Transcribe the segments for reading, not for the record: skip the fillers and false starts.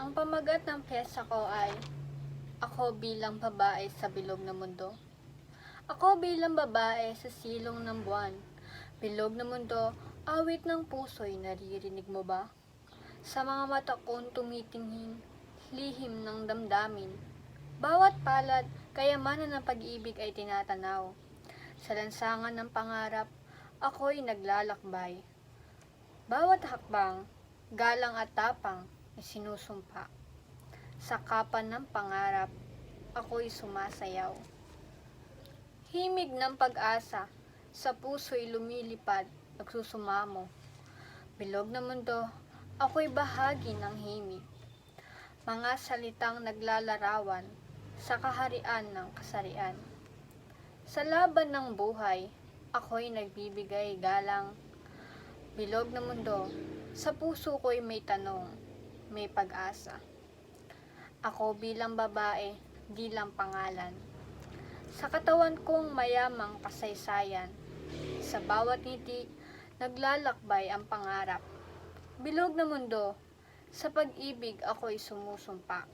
Ang pamagat ng piyesa ko ay, Ako bilang babae sa bilog na mundo. Ako bilang babae sa silong ng buwan. Bilog na mundo, awit ng puso'y naririnig mo ba? Sa mga mata kong tumitingin, lihim ng damdamin. Bawat palad, kayamanan ng pag-ibig ay tinatanaw. Sa lansangan ng pangarap, ako'y naglalakbay. Bawat hakbang, galang at tapang, ay sinusumpa. Sa kapan ng pangarap, ako'y sumasayaw. Himig ng pag-asa, sa puso'y lumilipad, nagsusumamo. Bilog na mundo, ako'y bahagi ng himig. Mga salitang naglalarawan, sa kaharian ng kasarian. Sa laban ng buhay, ako'y nagbibigay galang. Bilog na mundo, sa puso ko'y may tanong, may pag-asa. Ako bilang babae, di lang pangalan. Sa katawan kong mayamang kasaysayan, sa bawat ngiti, naglalakbay ang pangarap. Bilog na mundo, sa pag-ibig ako'y sumusumpa.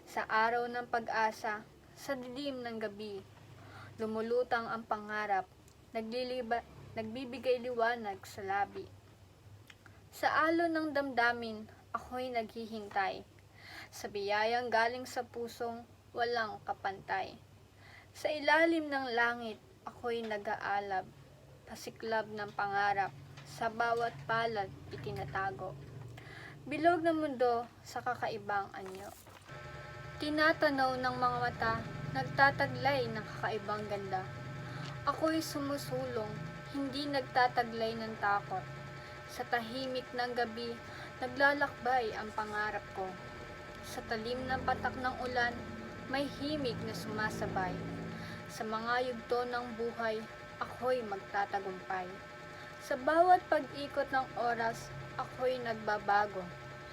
Sa araw ng pag-asa, sa dilim ng gabi, lumulutang ang pangarap, nagbibigay liwanag sa labi. Sa alon ng damdamin, ako'y naghihintay. Sa biyayang galing sa pusong walang kapantay. Sa ilalim ng langit, ako'y nag-aalab, pasiklab ng pangarap, sa bawat palad itinatago. Bilog na mundo sa kakaibang anyo. Tinatanaw ng mga mata, nagtataglay ng kakaibang ganda. Ako'y sumusulong, hindi nagtataglay ng takot. Sa tahimik ng gabi, naglalakbay ang pangarap ko. Sa talim ng patak ng ulan, may himig na sumasabay. Sa mga yugto ng buhay, ako'y magtatagumpay. Sa bawat pag-ikot ng oras, ako'y nagbabago.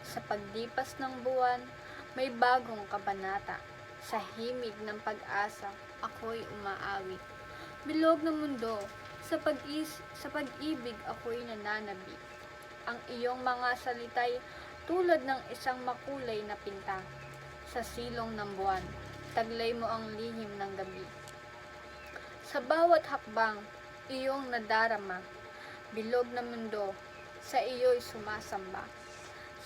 Sa paglipas ng buwan, may bagong kabanata. Sa himig ng pag-asa, ako'y umaawit. Bilog na mundo, sa pag-ibig ako'y nananabik. Ang iyong mga salita'y tulad ng isang makulay na pinta. Sa silong ng buwan, taglay mo ang lihim ng gabi. Sa bawat hakbang, iyong nadarama. Bilog na mundo, sa iyo'y sumasamba.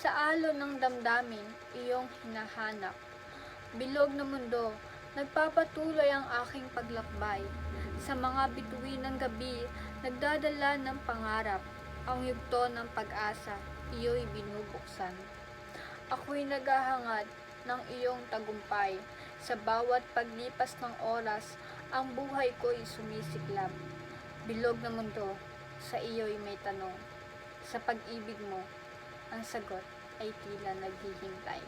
Sa alon ng damdamin, iyong hinahanap. Bilog na mundo, nagpapatuloy ang aking paglakbay. Sa mga bituin ng gabi, nagdadala ng pangarap. Ang yugto ng pag-asa, iyo'y binubuksan. Ako'y naghahangad ng iyong tagumpay. Sa bawat paglipas ng oras, ang buhay ko'y sumisiklab. Bilog na mundo, sa iyo'y may tanong. Sa pag-ibig mo, ang sagot ay tila naghihintay.